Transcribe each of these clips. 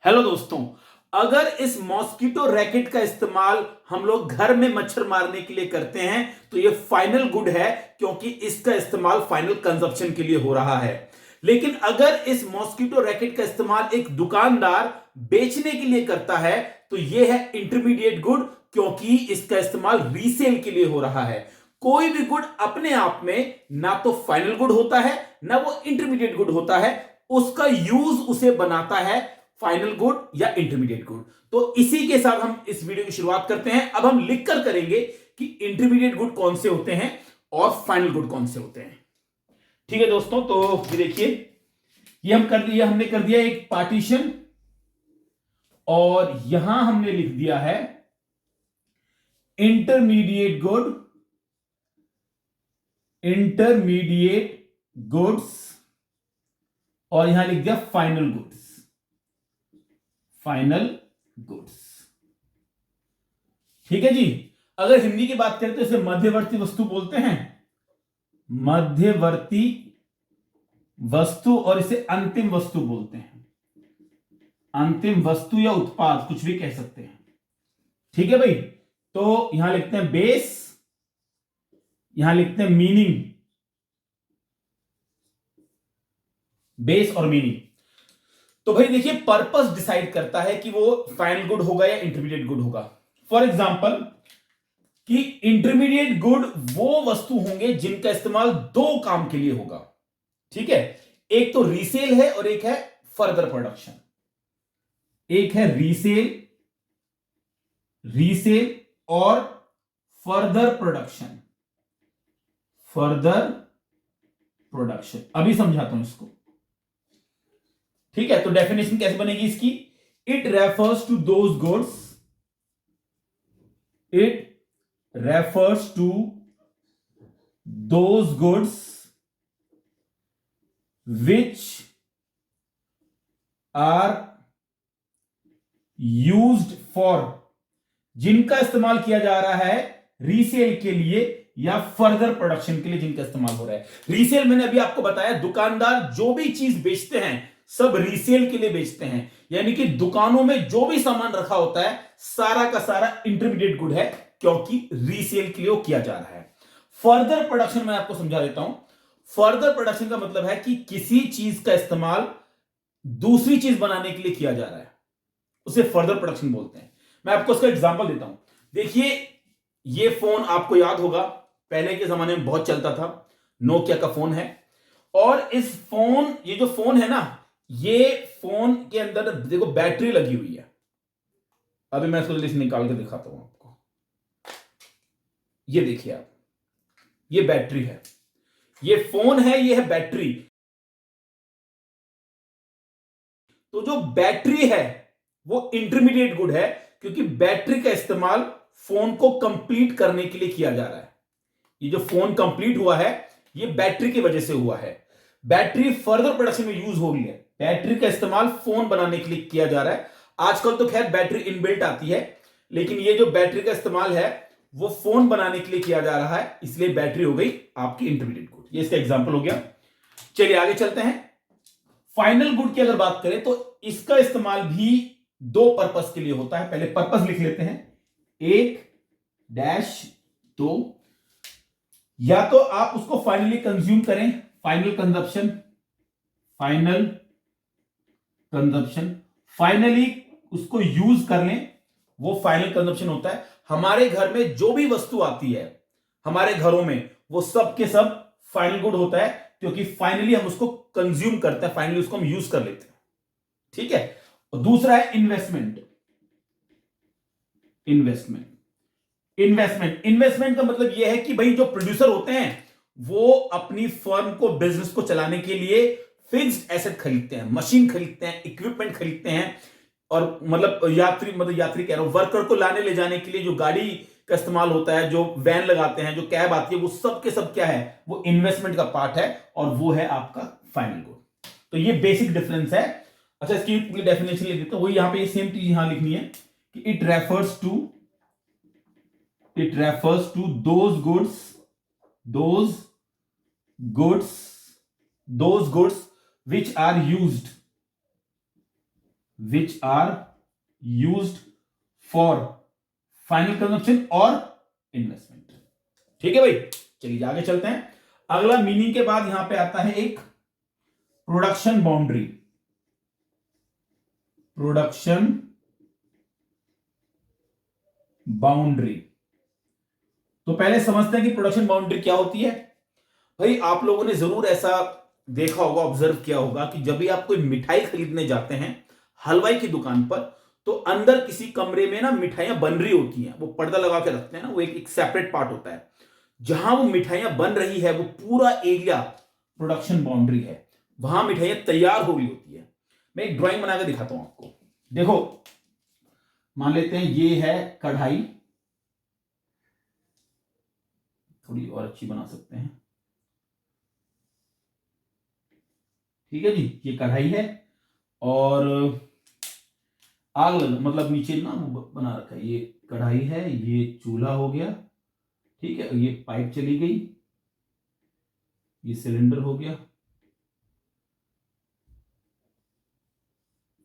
Hello दोस्तों, अगर इस मॉस्किटो रैकेट का इस्तेमाल हम लोग घर में मच्छर मारने के लिए करते हैं तो ये फाइनल गुड है, क्योंकि इसका इस्तेमाल फाइनल कंजप्शन के लिए हो रहा है। लेकिन अगर इस मॉस्किटो रैकेट का इस्तेमाल एक दुकानदार बेचने के लिए करता है तो यह है इंटरमीडिएट गुड, क्योंकि इसका इस्तेमाल रीसेल के लिए हो रहा है। कोई भी गुड अपने आप में ना तो फाइनल गुड होता है ना वो इंटरमीडिएट गुड होता है, उसका यूज उसे बनाता है फाइनल गुड या इंटरमीडिएट गुड। तो इसी के साथ हम इस वीडियो की शुरुआत करते हैं। अब हम लिखकर करेंगे कि इंटरमीडिएट गुड कौन से होते हैं और फाइनल गुड कौन से होते हैं। ठीक है दोस्तों, तो ये देखिए, ये हमने कर दिया एक पार्टीशन और यहां हमने लिख दिया है इंटरमीडिएट गुड्स और यहां लिख दिया फाइनल गुड्स। ठीक है जी। अगर हिंदी की बात करें तो इसे मध्यवर्ती वस्तु बोलते हैं, मध्यवर्ती वस्तु, और इसे अंतिम वस्तु बोलते हैं। अंतिम वस्तु या उत्पाद कुछ भी कह सकते हैं। ठीक है भाई, तो यहां लिखते हैं बेस, यहां लिखते हैं मीनिंग, बेस और मीनिंग। तो भाई देखिए, पर्पस डिसाइड करता है कि वो फाइनल गुड होगा या इंटरमीडिएट गुड होगा। फॉर एग्जाम्पल कि इंटरमीडिएट गुड वो वस्तु होंगे जिनका इस्तेमाल दो काम के लिए होगा। ठीक है, एक तो रीसेल है और एक है फर्दर प्रोडक्शन। एक है रीसेल और फर्दर प्रोडक्शन। अभी समझाता हूं इसको। ठीक है, तो डेफिनेशन कैसे बनेगी इसकी? It refers to those goods which are used for, जिनका इस्तेमाल किया जा रहा है रीसेल के लिए या फर्दर प्रोडक्शन के लिए जिनका इस्तेमाल हो रहा है। रीसेल मैंने अभी आपको बताया, दुकानदार जो भी चीज बेचते हैं सब रीसेल के लिए बेचते हैं, यानी कि दुकानों में जो भी सामान रखा होता है सारा का सारा इंटरमीडिएट गुड है, क्योंकि रीसेल के लिए वो किया जा रहा है। फर्दर प्रोडक्शन मैं आपको समझा देता हूं। फर्दर प्रोडक्शन का मतलब है कि किसी चीज का इस्तेमाल दूसरी चीज बनाने के लिए किया जा रहा है, उसे फर्दर प्रोडक्शन बोलते हैं। मैं आपको उसका एग्जांपल देता हूं। देखिए, ये फोन आपको याद होगा, पहले के जमाने में बहुत चलता था, नोकिया का फोन है। और ये जो फोन है ना, ये फोन के अंदर देखो बैटरी लगी हुई है। अभी मैं इसको जल्दी से निकाल के दिखाता हूं आपको। ये देखिए आप, ये बैटरी है, ये फोन है, ये है बैटरी। तो जो बैटरी है वो इंटरमीडिएट गुड है, क्योंकि बैटरी का इस्तेमाल फोन को कंप्लीट करने के लिए किया जा रहा है। ये जो फोन कंप्लीट हुआ है ये बैटरी की वजह से हुआ है। बैटरी फर्दर प्रोडक्शन में यूज हो गई है। बैटरी का इस्तेमाल फोन बनाने के लिए किया जा रहा है। आजकल तो खैर बैटरी इनबिल्ट आती है, लेकिन ये जो बैटरी का इस्तेमाल है वो फोन बनाने के लिए किया जा रहा है, इसलिए बैटरी हो गई आपकी इंटरमीडिएट गुड। ये इसका एग्जाम्पल हो गया। चलिए आगे चलते हैं। फाइनल गुड की अगर बात करें तो इसका इस्तेमाल भी दो पर्पस के लिए होता है। पहले पर्पस लिख लेते हैं, 1-2। या तो आप उसको फाइनली कंज्यूम करें, फाइनल कंजप्शन, फाइनली उसको यूज कर लें, वो फाइनल कंजप्शन होता है। हमारे घर में जो भी वस्तु आती है हमारे घरों में, वो सब के सब फाइनल गुड होता है, क्योंकि फाइनली हम उसको कंज्यूम करते हैं, फाइनली उसको हम यूज कर लेते हैं। ठीक है। और दूसरा है इन्वेस्टमेंट का मतलब यह है कि भाई जो प्रोड्यूसर होते हैं वो अपनी फर्म को, बिजनेस को चलाने के लिए फिक्स्ड एसेट खरीदते हैं, मशीन खरीदते हैं, इक्विपमेंट खरीदते हैं। और यात्री कह रहा हूं, वर्कर को लाने ले जाने के लिए जो गाड़ी का इस्तेमाल होता है, जो वैन लगाते हैं, जो कैब आती है, वो सब के सब क्या है, वो इन्वेस्टमेंट का पार्ट है, और वो है आपका फाइनल गुड। तो ये बेसिक डिफरेंस है। अच्छा, इसकी डेफिनेशन लिख देते हैं। वही यहां पे सेम चीज यहां लिखनी है कि it refers to those goods which are used which are used for final consumption और इन्वेस्टमेंट। ठीक है भाई, चलिए आगे चलते हैं। अगला मीनिंग के बाद यहां पे आता है एक प्रोडक्शन बाउंड्री। प्रोडक्शन बाउंड्री, तो पहले समझते हैं कि प्रोडक्शन बाउंड्री क्या होती है। भाई आप लोगों ने जरूर ऐसा देखा होगा, ऑब्जर्व किया होगा कि जब भी आप कोई मिठाई खरीदने जाते हैं हलवाई की दुकान पर, तो अंदर किसी कमरे में ना मिठाइयां बन रही होती हैं, वो पर्दा लगा के रखते हैं ना, वो एक सेपरेट पार्ट होता है। जहां वो मिठाइयां बन रही है वो पूरा एरिया प्रोडक्शन बाउंड्री है, वहां मिठाइयां तैयार हो रही होती है। मैं एक ड्राइंग बना के दिखाता हूं आपको। देखो, मान लेते हैं ये है कढ़ाई, थोड़ी और अच्छी बना सकते हैं। ठीक है जी, ये कढ़ाई है और आग लग, मतलब नीचे ना बना रखा है, ये कढ़ाई है, ये चूल्हा हो गया। ठीक है, ये पाइप चली गई, ये सिलेंडर हो गया।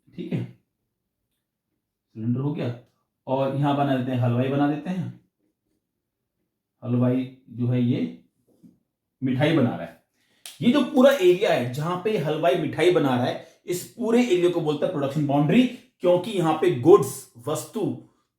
ठीक है, सिलेंडर हो गया और यहां बना देते हैं, हलवाई बना देते हैं। हलवाई जो है ये मिठाई बना रहा है। ये जो पूरा एरिया है जहां पे हलवाई मिठाई बना रहा है, इस पूरे एरिया को बोलता है प्रोडक्शन बाउंड्री, क्योंकि यहां पे गुड्स, वस्तु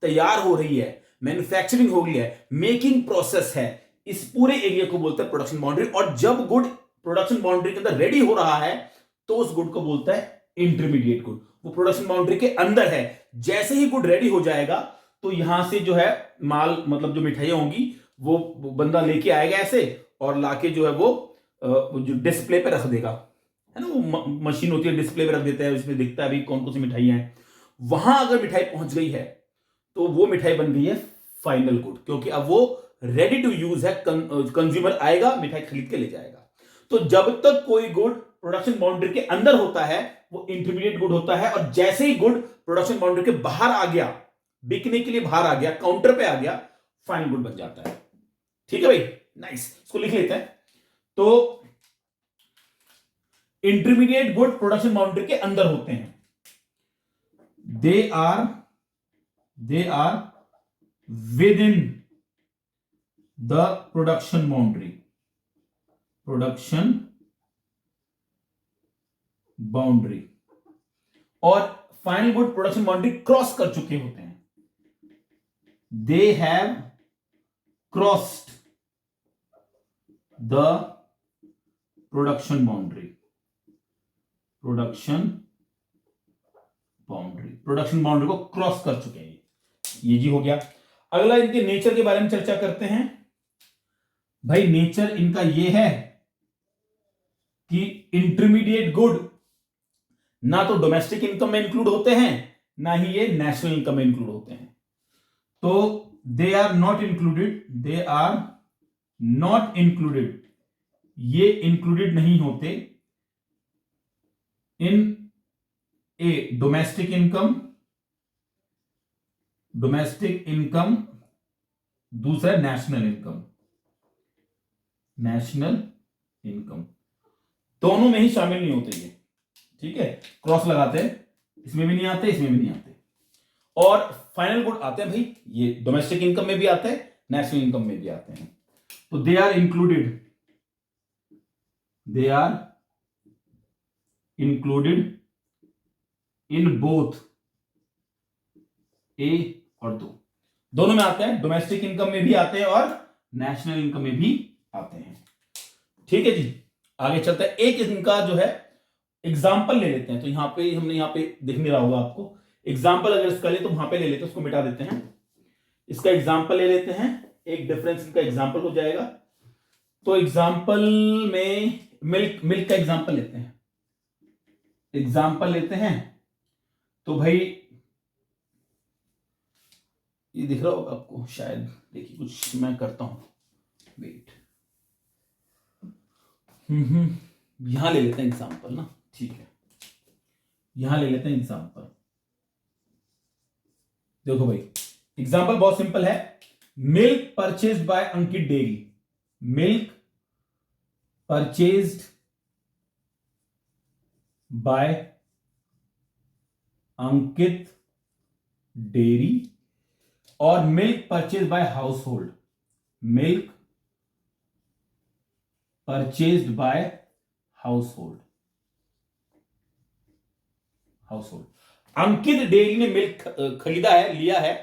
तैयार हो रही है, मैन्युफैक्चरिंग हो गई है, मेकिंग प्रोसेस है, इस पूरे एरिया को बोलता है प्रोडक्शन बाउंड्री। और जब गुड प्रोडक्शन बाउंड्री के अंदर रेडी हो रहा है तो उस गुड को बोलता है इंटरमीडिएट गुड, वो प्रोडक्शन बाउंड्री के अंदर है। जैसे ही गुड रेडी हो जाएगा तो यहां से जो है माल, मतलब जो मिठाइयां होंगी वो बंदा लेके आएगा ऐसे, और लाके जो है वो जो डिस्प्ले पे रख देगा, है ना, वो मशीन होती है, डिस्प्ले पे रख देता है, उसमें दिखता है अभी कौन कौन सी मिठाइयां हैं। वहां अगर मिठाई पहुंच गई है तो वो मिठाई बन गई है फाइनल गुड, क्योंकि अब वो रेडी टू यूज है, कंज्यूमर आएगा मिठाई खरीद के ले जाएगा। तो जब तक कोई गुड प्रोडक्शन बाउंड्री के अंदर होता है वो इंटरमीडिएट गुड होता है, और जैसे ही गुड प्रोडक्शन बाउंड्री के बाहर आ गया, बिकने के लिए बाहर आ गया, काउंटर पे आ गया, फाइनल गुड बन जाता है। ठीक है भाई, नाइस, इसको लिख लेते हैं। तो इंटरमीडिएट गुड प्रोडक्शन बाउंड्री के अंदर होते हैं, they are within the production boundary और final good production boundary cross कर चुके होते हैं, they have crossed the production boundary को क्रॉस कर चुके हैं, ये जी हो गया। अगला इनके नेचर के बारे में चर्चा करते हैं। भाई नेचर इनका ये है कि इंटरमीडिएट गुड ना तो डोमेस्टिक इनकम में इंक्लूड होते हैं, ना ही ये नेशनल इनकम में इंक्लूड होते हैं। तो दे आर नॉट इंक्लूडेड, ये इंक्लूडेड नहीं होते इन ए डोमेस्टिक इनकम, दूसरा नेशनल इनकम, दोनों में ही शामिल नहीं होते ये। ठीक है, क्रॉस लगाते हैं, इसमें भी नहीं आते, इसमें भी नहीं आते। और फाइनल गुड आते हैं भाई, ये डोमेस्टिक इनकम में भी आते हैं, नेशनल इनकम में भी आते हैं। तो they are included in both a और दोनों में आते हैं, डोमेस्टिक इनकम में भी आते हैं और नेशनल इनकम में भी आते हैं। ठीक है जी, आगे चलते हैं। एक इनका जो है एग्जाम्पल ले लेते हैं। तो यहां पे हमने, यहां पे दिख नहीं रहा होगा आपको एग्जाम्पल, अगर इसका ले तो वहां पे ले लेते हैं, उसको मिटा देते हैं, इसका एग्जाम्पल ले लेते हैं, एक डिफरेंस इनका एग्जाम्पल हो जाएगा। तो एग्जाम्पल में मिल्क का एग्जाम्पल लेते हैं। तो भाई ये दिख रहा होगा आपको शायद, देखिए कुछ मैं करता हूं, वेट, यहां ले लेते हैं एग्जाम्पल ना, ठीक है, यहां ले लेते हैं एग्जाम्पल। देखो भाई एग्जाम्पल बहुत सिंपल है, milk purchased by Ankit dairy, milk purchased by Ankit dairy, और milk purchase by household, milk purchased by household, Ankit dairy ने मिल्क खरीदा है, लिया है,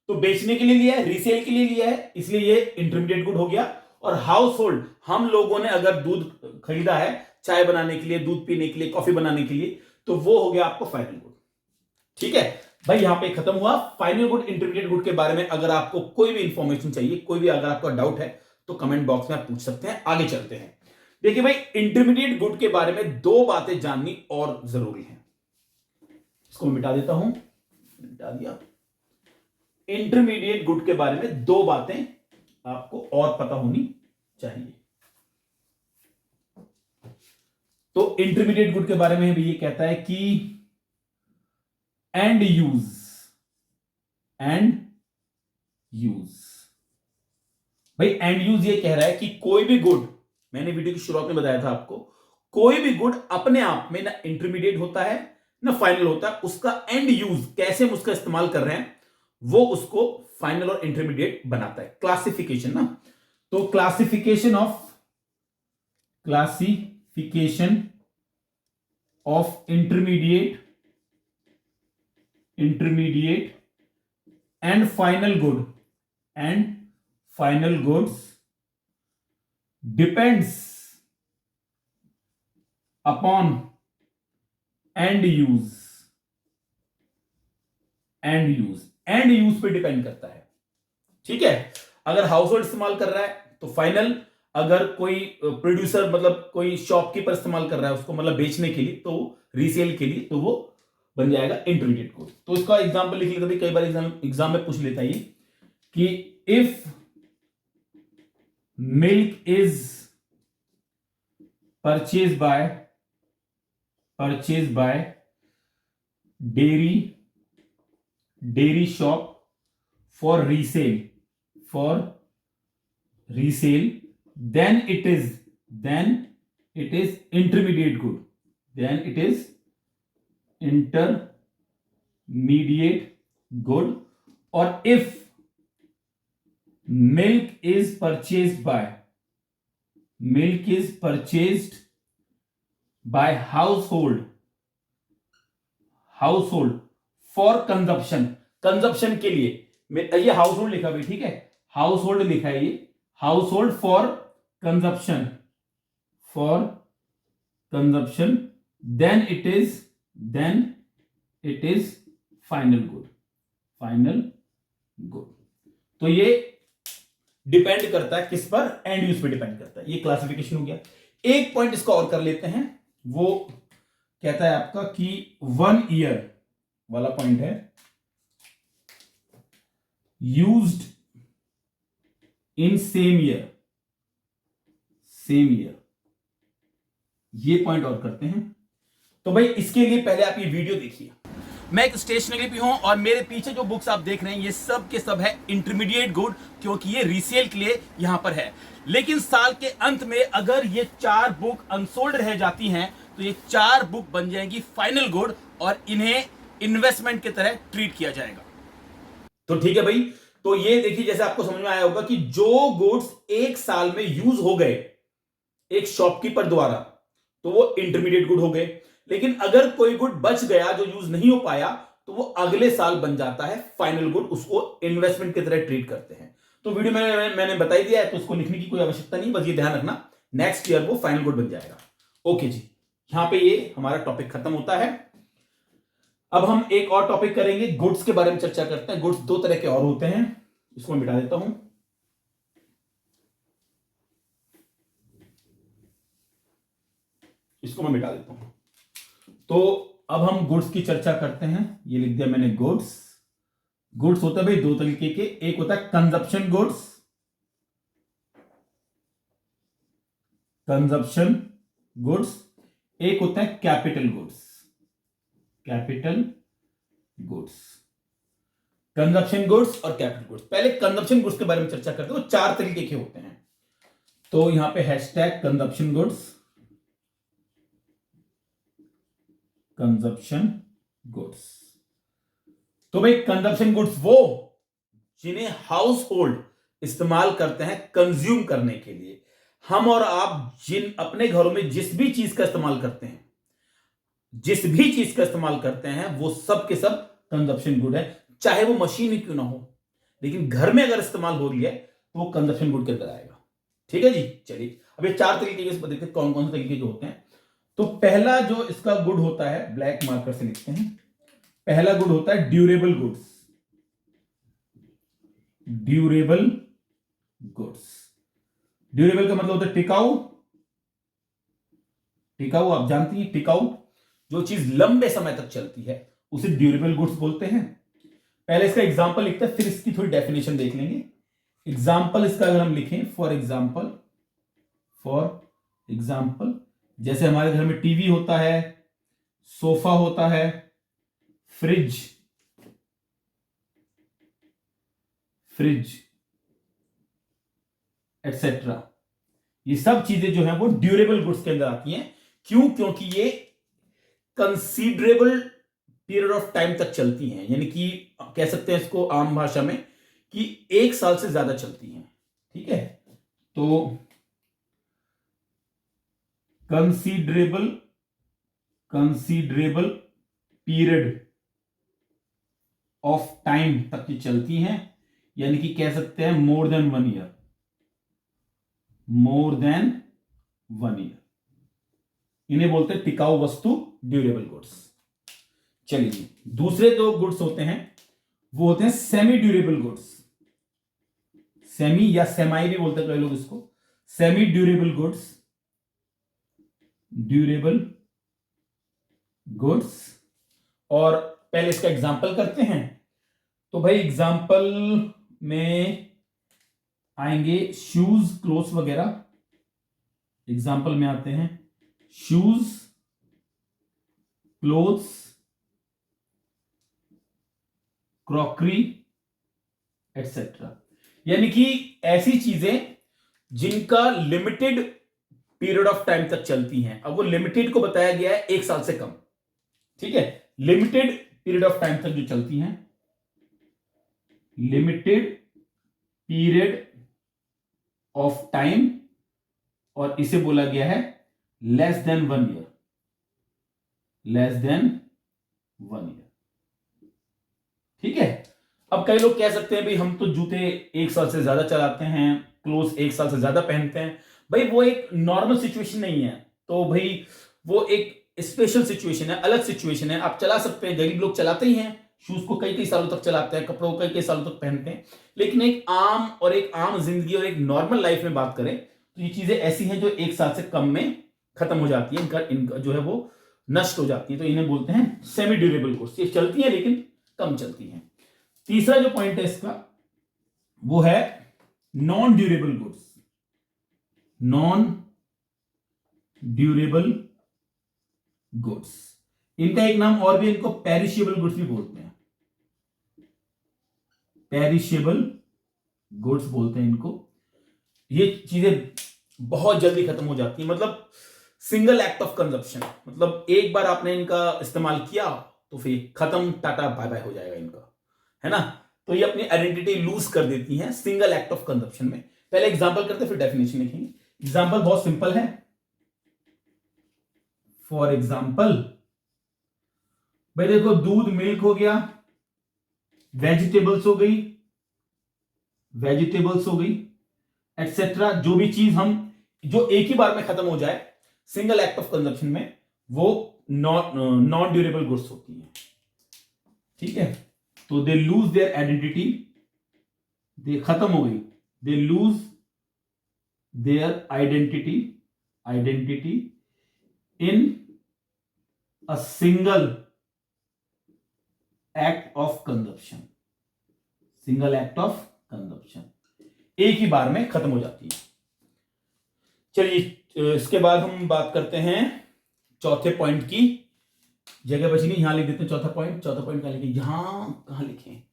तो बेचने के लिए लिया है, रीसेल के लिए लिया है, इसलिए ये इंटरमीडिएट गुड हो गया। और हाउस होल्ड, हम लोगों ने अगर दूध खरीदा है चाय बनाने के लिए, दूध पीने के लिए, कॉफी बनाने के लिए, तो वो हो गया आपको फाइनल गुड। ठीक है भाई, यहां पे खत्म हुआ फाइनल गुड इंटरमीडिएट गुड के बारे में। अगर आपको कोई भी इंफॉर्मेशन चाहिए, कोई भी अगर आपका डाउट है, तो कमेंट बॉक्स में आप पूछ सकते हैं। आगे चलते हैं। देखिए भाई, इंटरमीडिएट गुड के बारे में दो बातें जाननी और जरूरी है। इसको मिटा देता हूं, मिटा दिया। इंटरमीडिएट गुड के बारे में दो बातें आपको और पता होनी चाहिए। तो इंटरमीडिएट गुड के बारे में भी ये कहता है कि एंड यूज, भाई एंड यूज ये कह रहा है कि कोई भी गुड, मैंने वीडियो की शुरुआत में बताया था आपको, कोई भी गुड अपने आप में ना इंटरमीडिएट होता है ना फाइनल होता है, उसका एंड यूज, कैसे हम उसका इस्तेमाल कर रहे हैं, वो उसको फाइनल और इंटरमीडिएट बनाता है। क्लासिफिकेशन ना, तो classification of intermediate and final goods depends upon and use पे डिपेंड करता है। ठीक है, अगर हाउस होल्ड इस्तेमाल कर रहा है तो फाइनल, अगर कोई प्रोड्यूसर मतलब कोई शॉपकीपर इस्तेमाल कर रहा है उसको मतलब बेचने के लिए, तो रीसेल के लिए, तो वो बन जाएगा इंटरमीडिएट गुड। तो इसका एग्जांपल लिख लेते हैं, कई बार एग्जाम में पूछ लेता है कि if milk is purchase by dairy shop for resale, then it is intermediate good, or if milk is purchased by household for consumption के लिए, ये हाउस होल्ड लिखा भाई, ठीक है, हाउस होल्ड लिखा है, ये house hold for consumption, then it is final good. तो ये डिपेंड करता है किस पर, एंड यूज पे डिपेंड करता है। ये क्लासिफिकेशन हो गया। एक पॉइंट इसका और कर लेते हैं, वो कहता है आपका कि 1 ईयर वाला पॉइंट है, यूज्ड इन सेम ईयर, ये पॉइंट और करते हैं। तो भाई इसके लिए पहले आप ये वीडियो देखिए। मैं एक स्टेशनरी पे हूं और मेरे पीछे जो बुक्स आप देख रहे हैं ये सब के सब है इंटरमीडिएट गुड, क्योंकि ये रीसेल के लिए यहां पर है। लेकिन साल के अंत में अगर ये 4 बुक अनसोल्ड रह जाती हैं तो ये 4 बुक बन जाएंगी फाइनल गुड और इन्हें इन्वेस्टमेंट की तरह ट्रीट किया जाएगा। तो ठीक है भाई, तो ये देखिए, जैसे आपको समझ में आया होगा कि जो गुड्स 1 साल में यूज हो गए एक शॉपकीपर द्वारा, तो वो इंटरमीडिएट गुड हो गए। लेकिन अगर कोई गुड बच गया जो यूज नहीं हो पाया, तो वो अगले साल बन जाता है फाइनल गुड, उसको इन्वेस्टमेंट की तरह ट्रीट करते हैं। तो वीडियो में मैंने बता ही दिया है, तो उसको लिखने की कोई आवश्यकता नहीं, बस ये ध्यान रखना नेक्स्ट ईयर वो फाइनल गुड बन जाएगा। ओके जी, यहां पे ये हमारा टॉपिक खत्म होता है। अब हम एक और टॉपिक करेंगे, गुड्स के बारे में चर्चा करते हैं। गुड्स 2 तरह के और होते हैं, इसको मैं मिटा देता हूं। इसको मैं मिटा देता हूं। तो अब हम गुड्स की चर्चा करते हैं। ये लिख दिया मैंने गुड्स। गुड्स होता है भाई 2 तरीके के, एक होता है कंजप्शन गुड्स, एक होता है कैपिटल गुड्स। कंजप्शन गुड्स और कैपिटल गुड्स। पहले कंजप्शन गुड्स के बारे में चर्चा करते हैं। तो 4 तरीके के होते हैं। तो यहां पे हैशटैग कंजप्शन गुड्स। तो भाई कंजप्शन गुड्स वो जिन्हें हाउस होल्ड इस्तेमाल करते हैं कंज्यूम करने के लिए। हम और आप जिन अपने घरों में जिस भी चीज का इस्तेमाल करते हैं, जिस भी चीज का इस्तेमाल करते हैं, वो सब के सब कंजप्शन गुड है, चाहे वो मशीन ही क्यों ना हो, लेकिन घर में अगर इस्तेमाल हो रही है तो वो कंजप्शन गुड के अंदर आएगा। ठीक है जी। चलिए अब ये 4 तरीके के देखते हैं कौन कौन से तरीके के होते हैं। तो पहला जो इसका गुड होता है, ब्लैक मार्कर से लिखते हैं, पहला गुड होता है durable goods. Durable goods, durable का मतलब होता है टिकाऊ। टिकाऊ आप जानती हैं, टिकाऊ जो चीज लंबे समय तक चलती है उसे ड्यूरेबल गुड्स बोलते हैं। पहले इसका एग्जांपल लिखते हैं, फिर इसकी थोड़ी डेफिनेशन देख लेंगे। एग्जांपल इसका अगर हम लिखें, फॉर एग्जांपल जैसे हमारे घर में टीवी होता है, सोफा होता है, फ्रिज एटसेट्रा, ये सब चीजें जो हैं वो ड्यूरेबल गुड्स के अंदर आती हैं। क्यों? क्योंकि ये कंसीडरेबल पीरियड ऑफ टाइम तक चलती हैं, यानी कि कह सकते हैं इसको आम भाषा में कि 1 साल से ज्यादा चलती हैं। ठीक है, तो कंसीडरेबल पीरियड ऑफ टाइम तक की चलती हैं, यानी कि कह सकते हैं मोर देन 1 ईयर। इन्हें बोलते हैं टिकाऊ वस्तु, ड्यूरेबल गुड्स। चलिए दूसरे दो गुड्स होते हैं वो होते हैं सेमी ड्यूरेबल गुड्स। सेमी या सेमाई भी बोलते हैं कई लोग इसको। सेमी ड्यूरेबल गुड्स और पहले इसका एग्जांपल करते हैं। तो भाई एग्जांपल में आएंगे शूज, क्लोथ्स वगैरह। एग्जांपल में आते हैं शूज, क्लोथ्स, क्रॉकरी एटसेट्रा, यानी कि ऐसी चीजें जिनका लिमिटेड पीरियड ऑफ टाइम तक चलती हैं। अब वो लिमिटेड को बताया गया है 1 साल से कम। ठीक है, लिमिटेड पीरियड ऑफ टाइम तक जो चलती हैं, लिमिटेड पीरियड ऑफ टाइम, और इसे बोला गया है लेस देन 1 ईयर। ठीक है, अब कई लोग कह सकते हैं भाई हम तो जूते 1 साल से ज्यादा चलाते हैं, क्लोथ्स 1 साल से ज्यादा पहनते हैं। भाई वो एक नॉर्मल सिचुएशन नहीं है, तो भाई वो एक स्पेशल सिचुएशन है, अलग सिचुएशन है। आप चला सकते हैं, गरीब लोग चलाते ही हैं, शूज को कई कई सालों तक चलाते हैं, कपड़ों को कई कई सालों तक पहनते हैं। लेकिन एक आम जिंदगी और एक नॉर्मल लाइफ में बात करें तो ये चीजें ऐसी हैं जो 1 साल से कम में खत्म हो जाती है, इनका जो है वो नष्ट हो जाती है। तो इन्हें बोलते हैं सेमी ड्यूरेबल गुड्स। ये चलती है लेकिन कम चलती है। तीसरा जो पॉइंट है इसका वो है नॉन ड्यूरेबल गुड्स। इनका एक नाम और भी, इनको पेरिशेबल गुड्स भी बोलते हैं। पेरिशेबल गुड्स बोलते हैं इनको। ये चीजें बहुत जल्दी खत्म हो जाती है, मतलब सिंगल एक्ट ऑफ कंजप्शन, मतलब एक बार आपने इनका इस्तेमाल किया तो फिर खत्म, टाटा बाय बाय हो जाएगा इनका, है ना। तो ये अपनी आइडेंटिटी लूज कर देती हैं सिंगल एक्ट ऑफ कंजप्शन में। पहले एग्जांपल करते हैं फिर डेफिनेशन लिखेंगे। एग्जांपल बहुत सिंपल है। फॉर एग्जांपल भाई देखो, दूध मिल्क हो गया, वेजिटेबल्स हो गई एटसेट्रा, जो भी चीज जो एक ही बार में खत्म हो जाए सिंगल एक्ट ऑफ कंजप्शन में, वो नॉन ड्यूरेबल गुड्स होती हैं। ठीक है, तो दे लूज देयर आइडेंटिटी, दे खत्म हो गई, they lose their identity in a single act of consumption. एक ही बार में खत्म हो जाती है। चलिए इसके बाद हम बात करते हैं चौथे पॉइंट की। जगह बची नहीं, यहां लिख देते हैं चौथा पॉइंट कहां लिखें, कहां लिखें,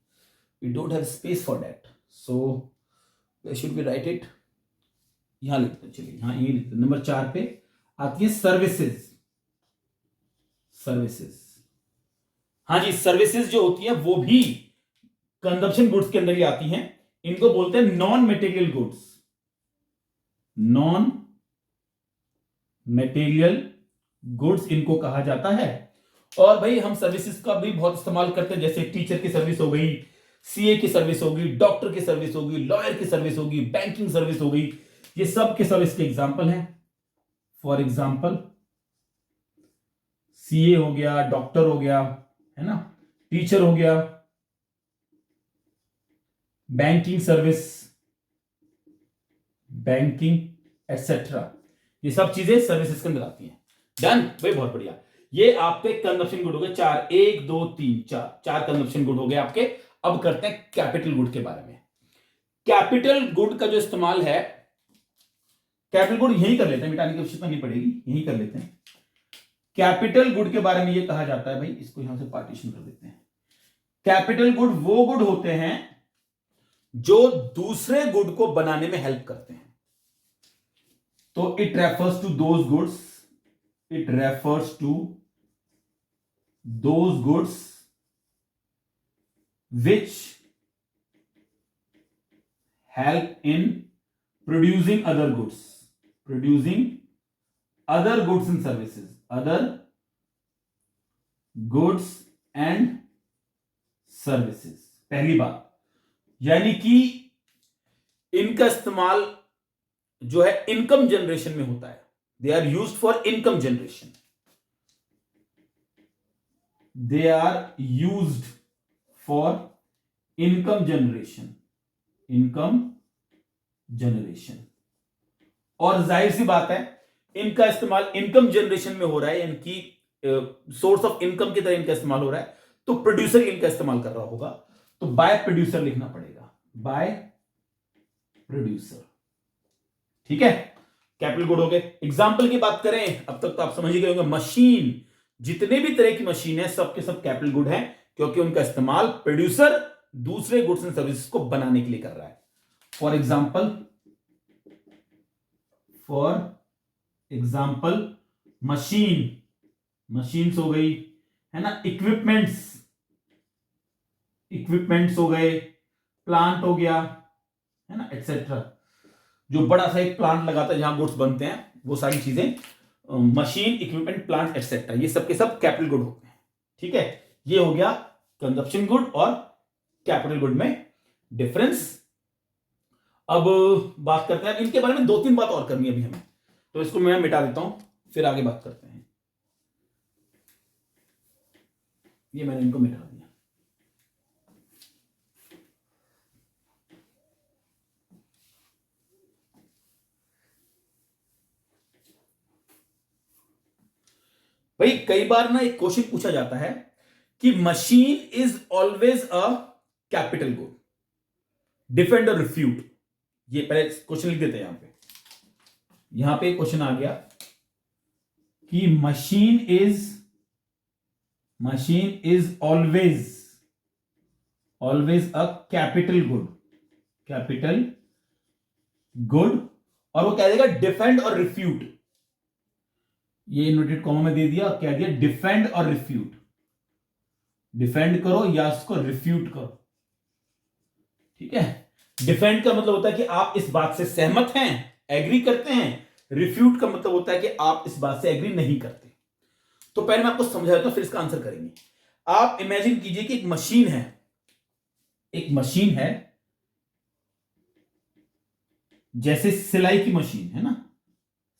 we don't have space for that, so we should be write it, यहां लिखते हैं। चलिए यहां ये लिखते हैं। नंबर 4 पे आती है सर्विसेज। हाँ जी, सर्विसेज जो होती है वो भी कंजप्शन गुड्स के अंदर ही आती हैं। इनको बोलते हैं non material goods, non material goods इनको कहा जाता है। और भाई हम सर्विसेज का भी बहुत इस्तेमाल करते हैं, जैसे टीचर की सर्विस हो गई, सीए की सर्विस होगी, डॉक्टर की सर्विस होगी, लॉयर की सर्विस होगी, बैंकिंग सर्विस हो गई, ये सब के सर्विस के एग्जांपल हैं। फॉर एग्जांपल सीए हो गया, डॉक्टर हो गया, है ना, टीचर हो गया, बैंकिंग सर्विस, बैंकिंग एटसेट्रा, ये सब चीजें सर्विसेज के अंदर आती हैं। डन भाई, बहुत बढ़िया। ये आपके कंजप्शन गुड हो गए चार, 1 2 3 4, चार कंजप्शन गुड हो गए आपके। अब करते हैं कैपिटल गुड के बारे में। कैपिटल गुड का जो इस्तेमाल है, कैपिटल गुड यही कर लेते हैं, मिटाने की आवश्यकता नहीं पड़ेगी, यही कर लेते हैं। कैपिटल गुड के बारे में यह कहा जाता है, भाई इसको यहां से पार्टीशन कर देते हैं। कैपिटल गुड वो गुड होते हैं जो दूसरे गुड को बनाने में हेल्प करते हैं। तो it refers to those goods, it refers to those goods which help in producing other goods, producing other goods and services, other goods and services। पहली बात, यानी कि इनका इस्तेमाल जो है इनकम जनरेशन में होता है। They are used for income generation. They are used for income generation. Income generation. और जाहिर सी बात है इनका इस्तेमाल इनकम जनरेशन में हो रहा है, यानी कि सोर्स ऑफ इनकम की तरह इनका इस्तेमाल हो रहा है, तो प्रोड्यूसर इनका इस्तेमाल कर रहा होगा, तो बाय प्रोड्यूसर लिखना पड़ेगा, बाय प्रोड्यूसर। ठीक है, कैपिटल गुड हो गए। एग्जाम्पल की बात करें, अब तक तो आप समझ ही गए होंगे, मशीन, जितने भी तरह की मशीन है सब के सब कैपिटल गुड है, क्योंकि उनका इस्तेमाल प्रोड्यूसर दूसरे गुड्स एंड सर्विसेज को बनाने के लिए कर रहा है। फॉर एग्जाम्पल मशीन, मशीन्स हो गई, है ना, इक्विपमेंट्स हो गए, प्लांट हो गया, है ना, एक्सेट्रा। जो बड़ा सा एक प्लांट लगाता है जहां गुड्स बनते हैं, वो सारी चीजें, मशीन, इक्विपमेंट, प्लांट एक्सेट्रा, ये सब के सब कैपिटल गुड होते हैं। ठीक है, ये हो गया कंजप्शन गुड और कैपिटल गुड में डिफरेंस। अब बात करते हैं, इनके बारे में 2-3 बात और करनी है अभी हमें, तो इसको मैं मिटा देता हूं, फिर आगे बात करते हैं। ये मैंने इनको मिटा दिया। भाई कई बार ना एक क्वेश्चन पूछा जाता है कि machine is always a capital good, defend और रिफ्यूट। ये पहले क्वेश्चन लिख देते हैं यहां पे क्वेश्चन आ गया कि machine is always a capital good, और वो कह देगा डिफेंड और रिफ्यूट। ये इन्वर्टेड कॉमा में दे दिया, क्या दिया, डिफेंड और रिफ्यूट। डिफेंड करो या उसको रिफ्यूट करो। ठीक है, डिफेंड का मतलब होता है कि आप इस बात से सहमत हैं, एग्री करते हैं। रिफ्यूट का मतलब होता है कि आप इस बात से एग्री नहीं करते। तो पहले मैं आपको समझा देता हूं, फिर इसका आंसर करेंगे। आप इमेजिन कीजिए कि एक मशीन है, जैसे सिलाई की मशीन है ना,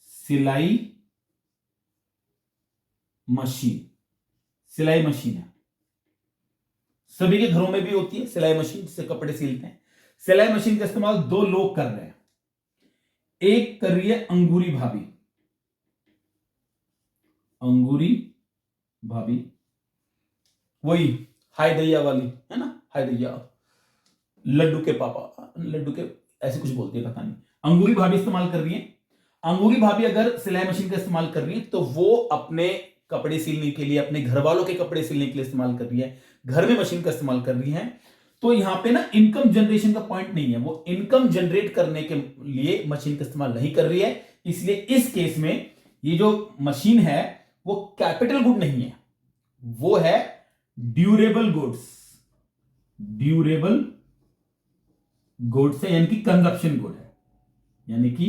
सिलाई मशीन है, सभी के घरों में भी होती है सिलाई मशीन, जिससे कपड़े सिलते हैं। सिलाई मशीन का इस्तेमाल 2 लोग कर रहे हैं। एक कर रही है अंगूरी भाभी, वही हाय दैया वाली, है ना, हाय दैया, लड्डू के पापा, लड्डू के ऐसे कुछ बोलते हैं, पता नहीं। अंगूरी भाभी इस्तेमाल कर रही है। अंगूरी भाभी अगर सिलाई मशीन का इस्तेमाल कर रही है, तो वो अपने कपड़े सिलने के लिए, अपने घर वालों के कपड़े सिलने के लिए इस्तेमाल कर रही है, घर में मशीन का इस्तेमाल कर रही है। तो यहां पे ना इनकम जनरेशन का पॉइंट नहीं है, वो इनकम जनरेट करने के लिए मशीन का इस्तेमाल नहीं कर रही है। इसलिए इस केस में ये जो मशीन है वो कैपिटल गुड नहीं है, वो है ड्यूरेबल गुड्स, ड्यूरेबल गुड्स है यानी कि कंजप्शन गुड है, यानी कि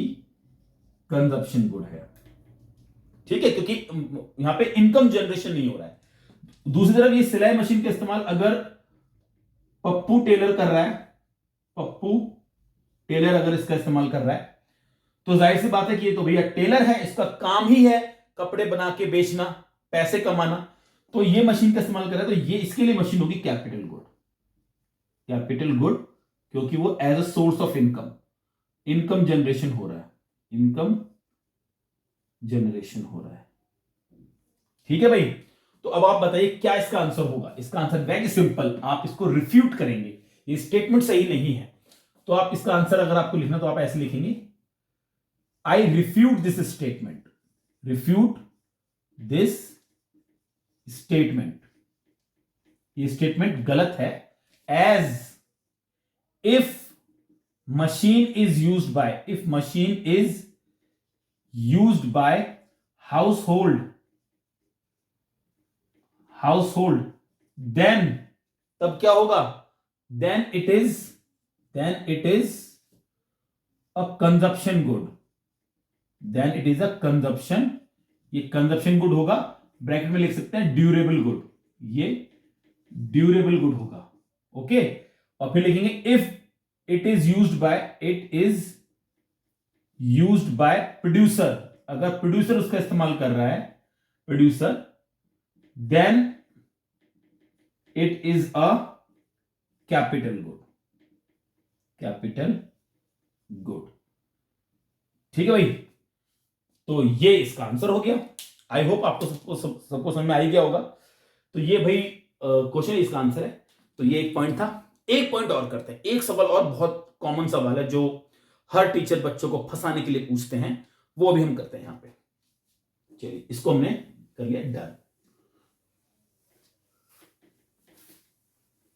कंजप्शन गुड है। ठीक है, क्योंकि यहां पे इनकम जनरेशन नहीं हो रहा है। दूसरी तरफ ये सिलाई मशीन का इस्तेमाल अगर पप्पू टेलर कर रहा है, पप्पू टेलर अगर इसका इस्तेमाल कर रहा है तो जाहिर सी बात है कि ये तो भैया टेलर है, इसका काम ही है कपड़े बना के बेचना, पैसे कमाना। तो ये मशीन का इस्तेमाल कर रहा है तो ये इसके लिए मशीन होगी कैपिटल गुड, कैपिटल गुड, क्योंकि वो as a source of income, income generation हो रहा है, इनकम जनरेशन हो रहा है। ठीक है भाई, तो अब आप बताइए क्या इसका आंसर होगा। इसका आंसर वेरी सिंपल, आप इसको रिफ्यूट करेंगे, ये स्टेटमेंट सही नहीं है। तो आप इसका आंसर अगर आपको लिखना तो आप ऐसे लिखेंगे, I refute this statement, refute this statement, ये स्टेटमेंट गलत है। As if machine is used by, if machine is used by household, household, then तब क्या होगा, then it is a consumption good, then it is a consumption, ये consumption good होगा। Bracket में लिख सकते हैं ड्यूरेबल गुड, ये ड्यूरेबल गुड होगा। ओके, और फिर लिखेंगे if it is used by, it is used bye producer, अगर प्रोड्यूसर उसका इस्तेमाल कर रहा है, producer, then it is a capital good, capital good. ठीक है भाई, तो ये इसका आंसर हो गया। आई होप आपको सबको समझ में आ ही गया होगा। तो ये भाई क्वेश्चन इसका आंसर है। तो ये एक पॉइंट था। एक पॉइंट और करते हैं, एक सवाल और बहुत कॉमन सवाल है जो हर टीचर बच्चों को फंसाने के लिए पूछते हैं, वो भी हम करते हैं यहां पे। चलिए, इसको हमने कर लिया डन।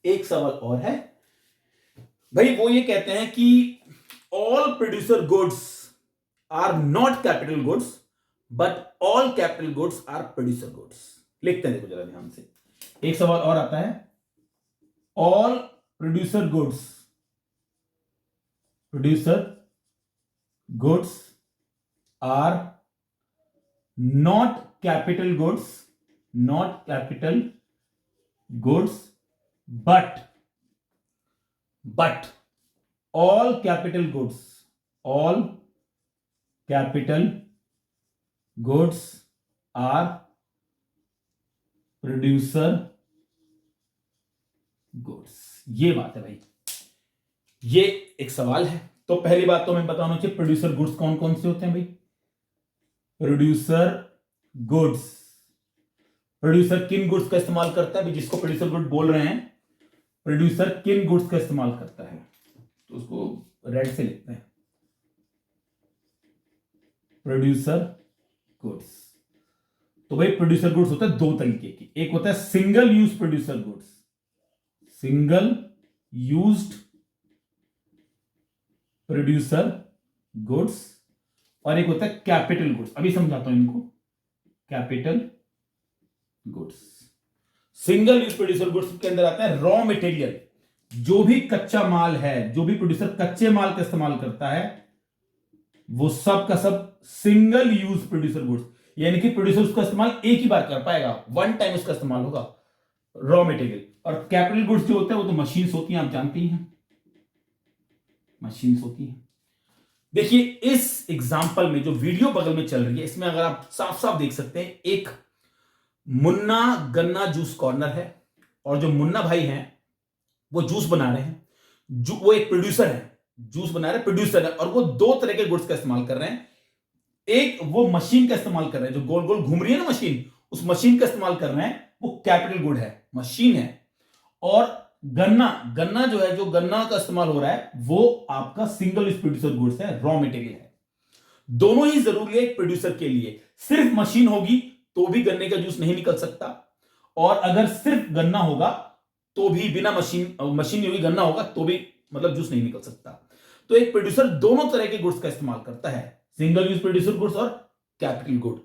एक सवाल और है भाई, वो ये कहते हैं कि all producer goods are not capital goods but all capital goods are producer goods. लिखते हैं, देखो जरा ध्यान से। एक सवाल और आता है, all producer goods are not capital goods but all capital goods are producer goods। ये बात है भाई, ये एक सवाल है। तो पहली बात तो मैं बताना चाहिए प्रोड्यूसर गुड्स कौन कौन से होते हैं भाई। प्रोड्यूसर गुड्स, प्रोड्यूसर किन गुड्स का इस्तेमाल करता है भाई, जिसको प्रोड्यूसर गुड बोल रहे हैं, प्रोड्यूसर किन गुड्स का इस्तेमाल करता है, तो उसको रेड से लिखते हैं, प्रोड्यूसर गुड्स। तो भाई प्रोड्यूसर गुड्स होता है दो तरीके की, एक होता है single use producer goods, single used producer goods, और एक होता है कैपिटल गुड्स। अभी समझाता हूं इनको, capital goods. Single use producer goods के अंदर आता है रॉ मटेरियल, जो भी कच्चा माल है, जो भी प्रोड्यूसर कच्चे माल का इस्तेमाल करता है, वो सब का सब सिंगल यूज प्रोड्यूसर गुड्स, यानी कि प्रोड्यूसर उसका इस्तेमाल एक ही बार कर पाएगा, वन टाइम उसका इस्तेमाल होगा, रॉ मटेरियल। और कैपिटल गुड्स जो होते हैं वो तो मशीन्स होती हैं, आप जानती हैं, मशीन्स होती हैं। देखिए इस एग्जांपल में जो वीडियो बगल में चल रही है, इसमें अगर आप साफ साफ देख सकते हैं, एक मुन्ना गन्ना जूस कॉर्नर है, और जो मुन्ना भाई हैं वो जूस बना रहे हैं, वो एक प्रोड्यूसर है, जूस बना रहे प्रोड्यूसर है, और वो दो तरह के गुड्स का इस्तेमाल कर रहे हैं। एक वो मशीन का इस्तेमाल कर रहे हैं, जो गोल गोल घूम रही है ना मशीन, उस मशीन का इस्तेमाल कर रहे हैं, वो कैपिटल गुड है, मशीन है। और गन्ना जो है, जो गन्ना का इस्तेमाल हो रहा है, वो आपका सिंगल यूज प्रोड्यूसर गुड्स है, रॉ मटेरियल है। दोनों ही जरूरी है एक प्रोड्यूसर के लिए। सिर्फ मशीन होगी तो भी गन्ने का जूस नहीं निकल सकता, और अगर सिर्फ गन्ना होगा तो भी बिना मशीन नहीं होगी, गन्ना होगा तो भी मतलब जूस नहीं निकल सकता। तो एक प्रोड्यूसर दोनों तरह के गुड्स का इस्तेमाल करता है, सिंगल यूज प्रोड्यूसर गुड्स और कैपिटल गुड।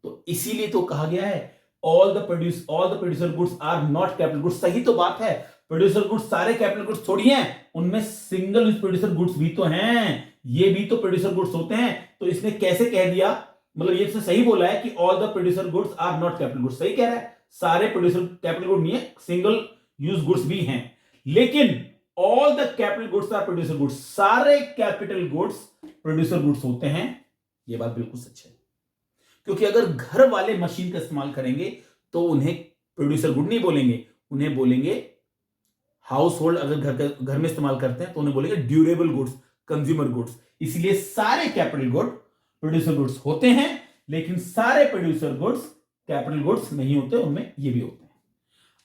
तो इसीलिए तो कहा गया है all the producer goods are not capital goods. सही तो बात है, प्रोड्यूसर गुड्स सारे कैपिटल गुड्स थोड़ी हैं, उनमें सिंगल यूज प्रोड्यूसर गुड्स भी तो हैं, ये भी तो प्रोड्यूसर गुड्स होते हैं। तो इसने कैसे कह दिया, मतलब ये तो सही बोला है कि all the producer goods are not capital goods, सही कह रहा है, सारे प्रोड्यूसर कैपिटल गुड नहीं है, सिंगल यूज गुड्स भी हैं। लेकिन all the capital goods are producer goods, सारे कैपिटल गुड्स प्रोड्यूसर गुड्स होते हैं। यह बात बिल्कुल सच है, क्योंकि अगर घर वाले मशीन का इस्तेमाल करेंगे तो उन्हें प्रोड्यूसर गुड नहीं बोलेंगे, उन्हें बोलेंगे हाउस होल्ड, अगर घर में इस्तेमाल करते हैं तो उन्हें बोलेंगे ड्यूरेबल गुड्स, कंज्यूमर गुड्स। इसलिए सारे कैपिटल गुड प्रोड्यूसर गुड्स होते हैं, लेकिन सारे प्रोड्यूसर गुड्स कैपिटल गुड्स नहीं होते, उनमें ये भी होते हैं।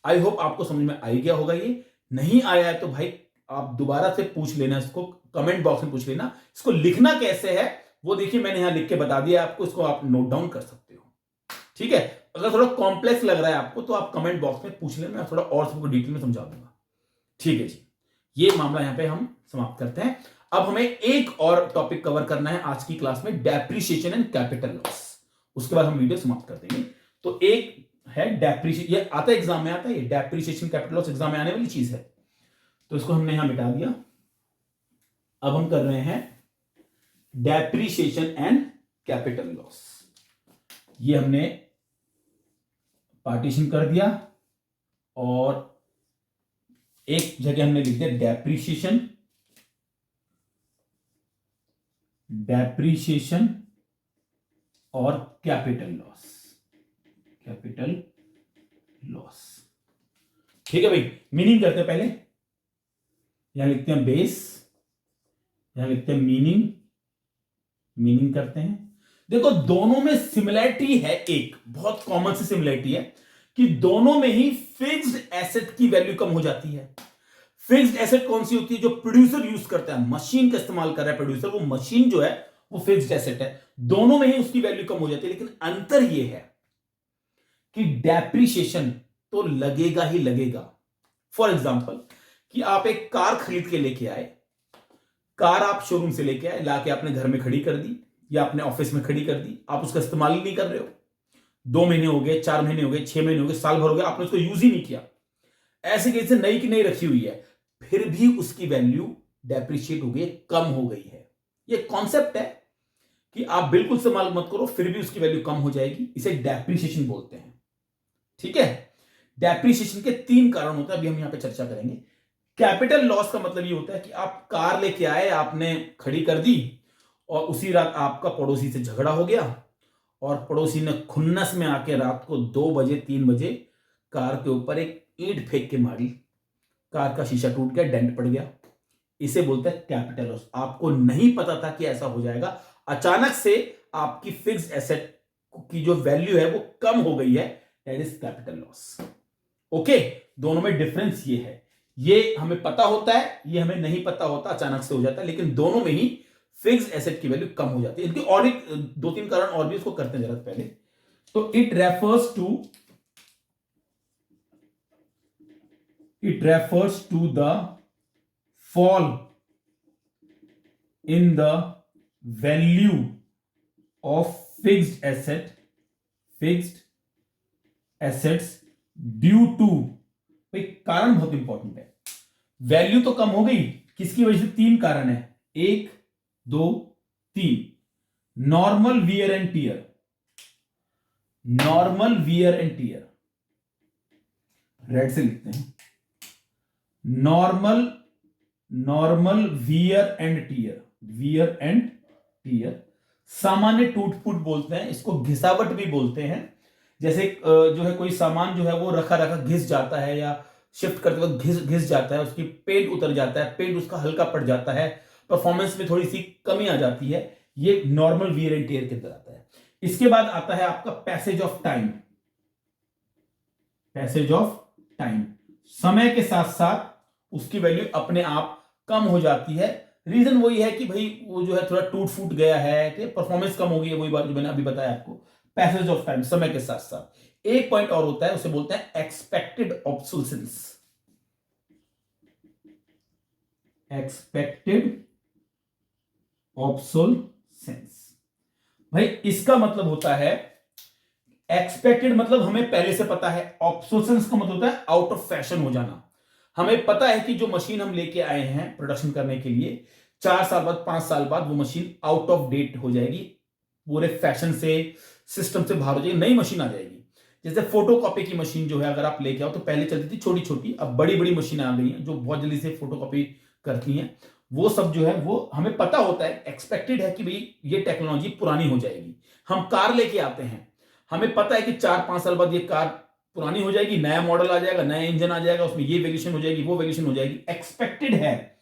आई होप आपको समझ में आ गया होगा। ये नहीं आया है तो भाई आप दोबारा से पूछ लेना, इसको कमेंट बॉक्स में पूछ लेना। इसको लिखना कैसे है वो देखिए, मैंने यहां लिख के बता दिया आपको, इसको आप नोट डाउन कर सकते हो, ठीक है। अगर थोड़ा कॉम्प्लेक्स लग रहा है आपको तो आप कमेंट बॉक्स में पूछ लेना, मैं थोड़ा और सबको डिटेल में समझा दूंगा, ठीक है जी। ये मामला यहां पे हम समाप्त करते हैं। अब हमें एक और टॉपिक कवर करना है आज की क्लास में, डेप्रिसिएशन एंड कैपिटल लॉस। उसके बाद हम वीडियो समाप्त कर देंगे। तो एक है डेप्रिसिएशन, ये आता है एग्जाम में, आता है ये डेप्रिसिएशन कैपिटल लॉस, एग्जाम में आने वाली चीज है, तो इसको हमने यहां मिटा दिया। अब हम कर रहे हैं डेप्रिसिएशन एंड कैपिटल लॉस। ये हमने पार्टीशन कर दिया और एक जगह हमने लिख दिया डेप्रिसिएशन और कैपिटल लॉस, ठीक है भाई। मीनिंग करते हैं पहले, यहां लिखते हैं बेस, यहां लिखते हैं मीनिंग करते हैं। देखो दोनों में सिमिलरिटी है, एक बहुत कॉमन सी सिमिलरिटी है कि दोनों में ही फिक्स्ड एसेट की वैल्यू कम हो जाती है। फिक्स्ड एसेट कौन सी होती है, जो प्रोड्यूसर यूज करता है, मशीन का इस्तेमाल कर रहा है प्रोड्यूसर, वो मशीन जो है वो फिक्स्ड एसेट है, दोनों में ही उसकी वैल्यू कम हो जाती है। लेकिन अंतर यह है कि डेप्रिसिएशन तो लगेगा ही लगेगा। फॉर एग्जांपल कि आप एक कार खरीद के लेके आए, कार आप शोरूम से लेके आए, लाके आपने घर में खड़ी कर दी या अपने ऑफिस में खड़ी कर दी, आप उसका इस्तेमाल ही नहीं कर रहे हो, 2 महीने हो गए, 4 महीने हो गए, 6 महीने हो गए, साल भर हो गया, आपने उसको यूज ही नहीं किया, ऐसे कैसे नई की नई रखी हुई है, फिर भी उसकी वैल्यू डेप्रिशिएट हो गई, कम हो गई है। ये कॉन्सेप्ट है कि आप बिल्कुल इस्तेमाल मत करो फिर भी उसकी वैल्यू कम हो जाएगी, इसे डेप्रिसिएशन बोलते हैं, ठीक है। डेप्रिसिएशन के 3 कारण होते हैं, अभी हम यहां पे चर्चा करेंगे। कैपिटल लॉस का मतलब ये होता है कि आप कार लेके आए, आपने खड़ी कर दी और उसी रात आपका पड़ोसी से झगड़ा हो गया और पड़ोसी ने खुन्नस में आके रात को 2 बजे 3 बजे कार के ऊपर एक ईंट फेंक के मारी, कार का शीशा टूट गया, डेंट पड़ गया, इसे बोलते हैं कैपिटल लॉस। आपको नहीं पता था कि ऐसा हो जाएगा, अचानक से आपकी फिक्स्ड एसेट की जो वैल्यू है वो कम हो गई है, that is capital loss. Okay, दोनों में डिफरेंस ये है, ये हमें पता होता है, ये हमें नहीं पता होता, अचानक से हो जाता है, लेकिन दोनों में ही फिक्स्ड एसेट की वैल्यू कम हो जाती है। इनके और 2-3 कारण और भी, इसको करते हैं जरा पहले। तो it refers to the fall in the value of fixed assets due to, भाई कारण बहुत इंपॉर्टेंट है, वैल्यू तो कम हो गई, किसकी वजह से? 3 कारण है, 1 2 3। Normal wear and tear, red से लिखते हैं, नॉर्मल वियर एंड टियर, सामान्य टूट फूट बोलते हैं, इसको घिसावट भी बोलते हैं। जैसे जो है कोई सामान जो है वो रखा घिस जाता है, या शिफ्ट करते वक्त घिस जाता है, उसकी पेंट उतर जाता है, पेंट उसका हल्का पड़ जाता है, परफॉर्मेंस में थोड़ी सी कमी आ जाती है, ये नॉर्मल वियर एंड टियर के अंदर आता है। इसके बाद आता है आपका पैसेज ऑफ टाइम, समय के साथ साथ उसकी वैल्यू अपने आप कम हो जाती है। रीजन वही है कि भाई वो जो है थोड़ा टूट फूट गया है, कि परफॉर्मेंस कम हो गई है, वही बात जो मैंने अभी बताया आपको, पैसेज ऑफ टाइम, समय के साथ साथ। एक पॉइंट और होता है, उसे बोलते हैं एक्सपेक्टेड ऑब्सोलेसेंस। भाई इसका मतलब होता है एक्सपेक्टेड मतलब हमें पहले से पता है, ऑब्सोलेसेंस का मतलब होता है आउट ऑफ फैशन हो जाना। हमें पता है कि जो मशीन हम लेके आए हैं प्रोडक्शन करने के लिए, 4 साल बाद 5 साल बाद वो मशीन आउट ऑफ डेट हो जाएगी, पूरे फैशन से सिस्टम से बाहर हो जाएगी, नई मशीन आ जाएगी। जैसे फोटोकॉपी की मशीन जो है अगर आप लेके आओ, तो पहले चलती थी छोटी छोटी, अब बड़ी बड़ी मशीन आ गई हैं जो बहुत जल्दी से फोटोकॉपी करती हैं। वो सब जो है वो हमें पता होता है, एक्सपेक्टेड है कि भाई ये टेक्नोलॉजी पुरानी हो जाएगी। हम कार लेके आते हैं, हमें पता है कि 4-5 साल बाद ये कार पुरानी हो जाएगी, नया मॉडल आ जाएगा, नया इंजन आ जाएगा, उसमें ये वेरिएशन हो जाएगी, वो वेरिएशन हो जाएगी, एक्सपेक्टेड है।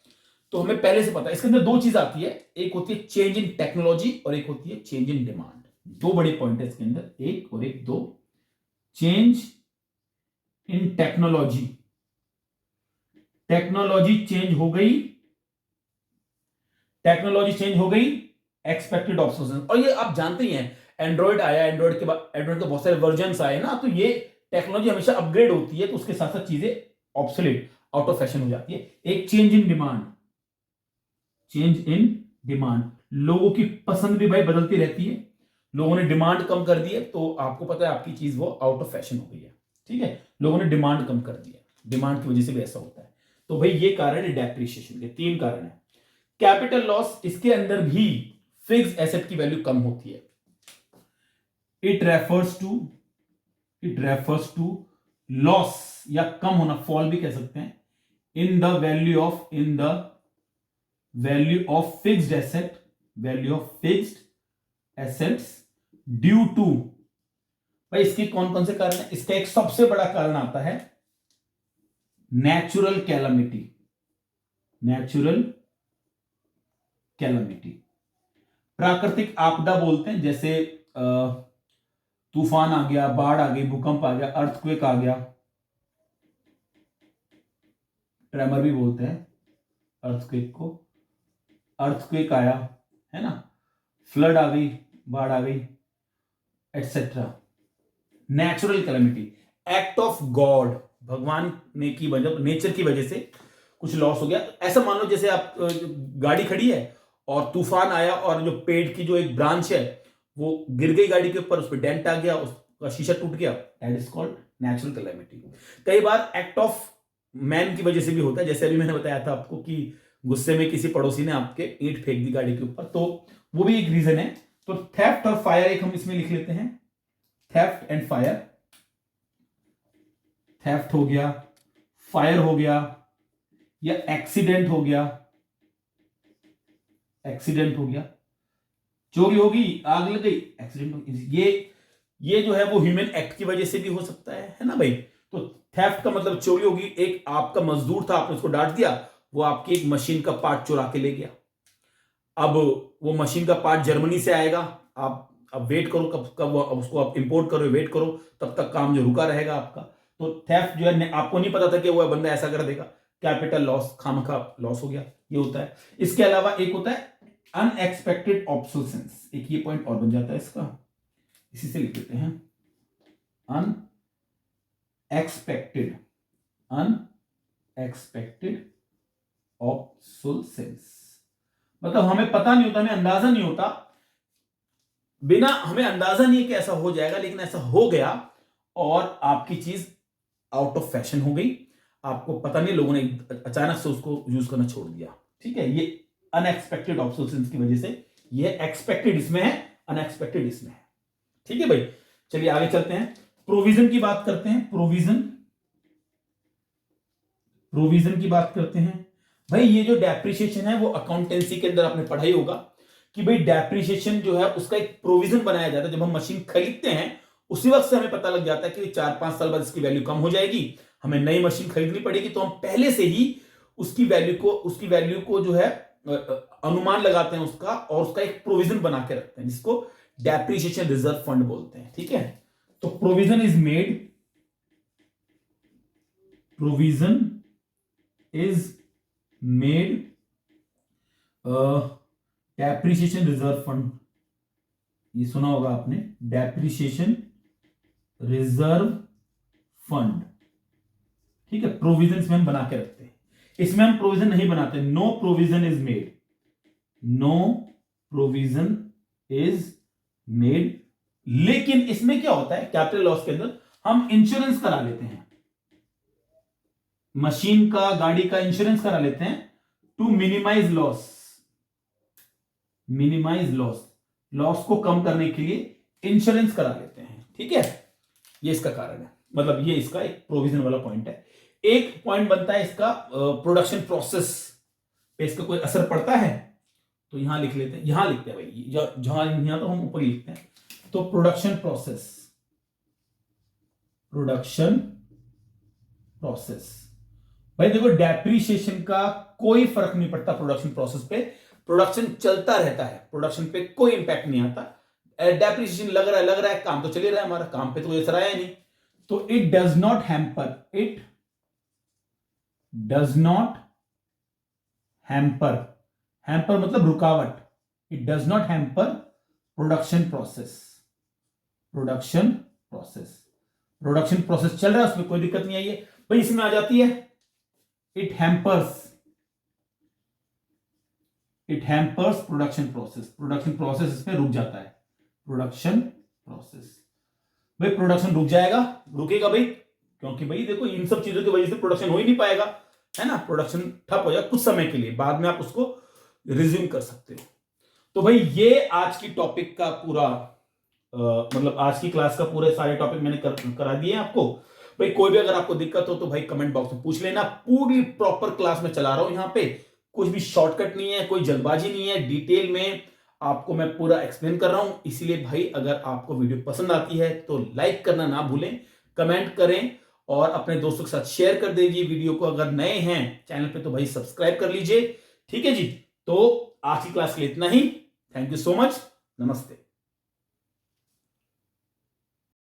तो हमें पहले से पता है। इसके अंदर दो चीज आती है, एक होती है चेंज इन टेक्नोलॉजी और एक होती है चेंज इन डिमांड। दो बड़े पॉइंट है इसके अंदर, एक और एक, दो। Change in technology, technology change हो गई, टेक्नोलॉजी चेंज हो गई, एक्सपेक्टेड ऑब्सोलेसेंस। और ये आप जानते ही हैं, एंड्रॉइड आया, एंड्रॉइड के बाद एंड्रॉइड के बहुत सारे वर्जन आए ना, तो ये टेक्नोलॉजी हमेशा अपग्रेड होती है, तो उसके साथ साथ चीजें ऑब्सोलेट, आउट ऑफ फैशन हो जाती है। एक change in demand, change in demand, लोगों की पसंद भी भाई बदलती रहती है, लोगों ने डिमांड कम कर दी है, तो आपको पता है आपकी चीज वो आउट ऑफ फैशन हो गई है, ठीक है, लोगों ने डिमांड कम कर दी है, डिमांड की वजह से भी ऐसा होता है। तो भाई ये कारण है डेप्रिसिएशन के, 3 कारण है। कैपिटल लॉस, इसके अंदर भी फिक्स एसेट की वैल्यू कम होती है। इट रेफर्स टू लॉस या कम होना, फॉल भी कह सकते हैं, in the value of fixed assets due to. भाई इसके कौन कौन से कारण है? इसका एक सबसे बड़ा कारण आता है नेचुरल कैलामिटी, प्राकृतिक आपदा बोलते हैं, जैसे तूफान आ गया, बाढ़ आ गई, भूकंप आ गया, अर्थक्वेक आ गया, ट्रेमर भी बोलते हैं अर्थक्वेक को, अर्थक्वेक आया है ना, फ्लड आ गई, बाढ़ आ गई, etcetera. Natural calamity, act of God, भगवान ने की वजह, नेचर की वजह से कुछ लॉस हो गया। ऐसा मान लो जैसे आप गाड़ी खड़ी है और तूफान आया और जो पेड़ की जो एक ब्रांच है वो गिर गई गाड़ी के ऊपर, उस पर डेंट आ गया, उसका शीशा टूट गया, that is called natural calamity. कई बार एक्ट ऑफ मैन की वजह से भी होता है, जैसे अभी मैंने बताया था आपको कि गुस्से में किसी पड़ोसी ने आपके ईंट फेंक दी गाड़ी के ऊपर, तो वो भी एक रीजन है। तो थेफ्ट और फायर एक हम इसमें लिख लेते हैं, थेफ्ट एंड फायर, थेफ्ट हो गया, फायर हो गया, या एक्सीडेंट हो गया, चोरी होगी, आग लग गई, एक्सीडेंट हो गई। ये जो है वो ह्यूमन एक्ट की वजह से भी हो सकता है ना भाई। तो थेफ्ट का मतलब चोरी होगी, एक आपका मजदूर था, आपने उसको डांट दिया, वो आपकी एक मशीन का पार्ट चुरा के ले गया, अब वो मशीन का पार्ट जर्मनी से आएगा, आप अब वेट करो कब कब उसको आप इंपोर्ट करो, वेट करो, तब तक काम जो रुका रहेगा आपका। तो थेफ्ट जो है, आपको नहीं पता था कि वो बंदा ऐसा कर देगा, कैपिटल लॉस, खामखा लॉस हो गया, ये होता है। इसके अलावा एक होता है अनएक्सपेक्टेड ऑब्सोलेसेंस, एक ये पॉइंट और बन जाता है इसका, इसी से लिख देते हैं, अनएक्सपेक्टेड ऑब्सोलेसेंस। मतलब हमें पता नहीं होता, हमें अंदाजा नहीं होता, बिना हमें अंदाजा नहीं है कि ऐसा हो जाएगा, लेकिन ऐसा हो गया और आपकी चीज आउट ऑफ फैशन हो गई, आपको पता नहीं, लोगों ने अचानक से उसको यूज करना छोड़ दिया, ठीक है। ये अनएक्सपेक्टेड ऑब्सोलेसेंस की वजह से, ये एक्सपेक्टेड इसमें है, अनएक्सपेक्टेड इसमें है, ठीक है भाई। चलिए आगे चलते हैं, प्रोविजन की बात करते हैं, प्रोविजन की बात करते हैं। भाई ये जो डेप्रिसिएशन है वो अकाउंटेंसी के अंदर आपने पढ़ाई होगा कि भाई डेप्रिसिएशन जो है उसका एक प्रोविजन बनाया जाता है। जब हम मशीन खरीदते हैं उसी वक्त से हमें पता लग जाता है कि 4-5 साल बाद इसकी वैल्यू कम हो जाएगी, हमें नई मशीन खरीदनी पड़ेगी, तो हम पहले से ही उसकी वैल्यू को जो है अनुमान लगाते हैं उसका, और उसका एक प्रोविजन बना के रखते हैं, जिसको डेप्रिसिएशन रिजर्व फंड बोलते हैं, ठीक है। तो provision is made depreciation reserve fund, ये सुना होगा आपने, डेप्रिसिएशन रिजर्व फंड, ठीक है। प्रोविजन में हम बना के रखते हैं, इसमें हम प्रोविजन नहीं बनाते, नो प्रोविजन इज मेड, लेकिन इसमें क्या होता है, कैपिटल लॉस के अंदर हम इंश्योरेंस करा लेते हैं, मशीन का, गाड़ी का इंश्योरेंस करा लेते हैं to minimise loss, minimise loss, loss को कम करने के लिए इंश्योरेंस करा लेते हैं। ठीक है, ये इसका कारण है, मतलब ये इसका एक प्रोविजन वाला पॉइंट है। एक पॉइंट बनता है इसका, प्रोडक्शन प्रोसेस पे इसका कोई असर पड़ता है, तो यहां लिख लेते हैं, यहां लिखते हैं भाई, जहां यहां तो हम ऊपर ही लिखते हैं। तो प्रोडक्शन प्रोसेस, प्रोडक्शन प्रोसेस, भाई देखो डेप्रीशिएशन का कोई फर्क नहीं पड़ता प्रोडक्शन प्रोसेस पे, प्रोडक्शन चलता रहता है, प्रोडक्शन पे कोई इंपैक्ट नहीं आता। डेप्रीशिएशन लग रहा है, काम तो चल ही रहा है, हमारा काम पे तो कोई असर आया नहीं। तो it does not hamper, it does not hamper, hamper मतलब रुकावट, it does not hamper production process, production process, production process चल रहा है, उसमें कोई दिक्कत नहीं आई है। भाई इसमें आ जाती है it hampers, it hampers production process, production process इसमें रुक जाता है, प्रोडक्शन प्रोसेस। भाई प्रोडक्शन रुक जाएगा, रुकेगा भाई, क्योंकि भाई देखो इन सब चीजों की वजह से प्रोडक्शन हो ही नहीं पाएगा, है ना, प्रोडक्शन ठप हो जाएगा कुछ समय के लिए, बाद में आप उसको रिज्यूम कर सकते हो। तो भाई ये आज की टॉपिक का पूरा मतलब आज की क्लास का पूरे सारे टॉपिक मैंने करा दिए आपको। भाई कोई भी अगर आपको दिक्कत हो तो भाई कमेंट बॉक्स में पूछ लेना, पूरी प्रॉपर क्लास में चला रहा हूं यहां पे, कुछ भी शॉर्टकट नहीं है, कोई जल्दबाजी नहीं है, डिटेल में आपको मैं पूरा एक्सप्लेन कर रहा हूं। इसीलिए भाई अगर आपको वीडियो पसंद आती है तो लाइक करना ना भूलें, कमेंट करें और अपने दोस्तों के साथ शेयर कर दीजिए वीडियो को। अगर नए हैं चैनल पे तो भाई सब्सक्राइब कर लीजिए। ठीक है जी, तो आज की क्लास के लिए इतना ही। थैंक यू सो मच, नमस्ते।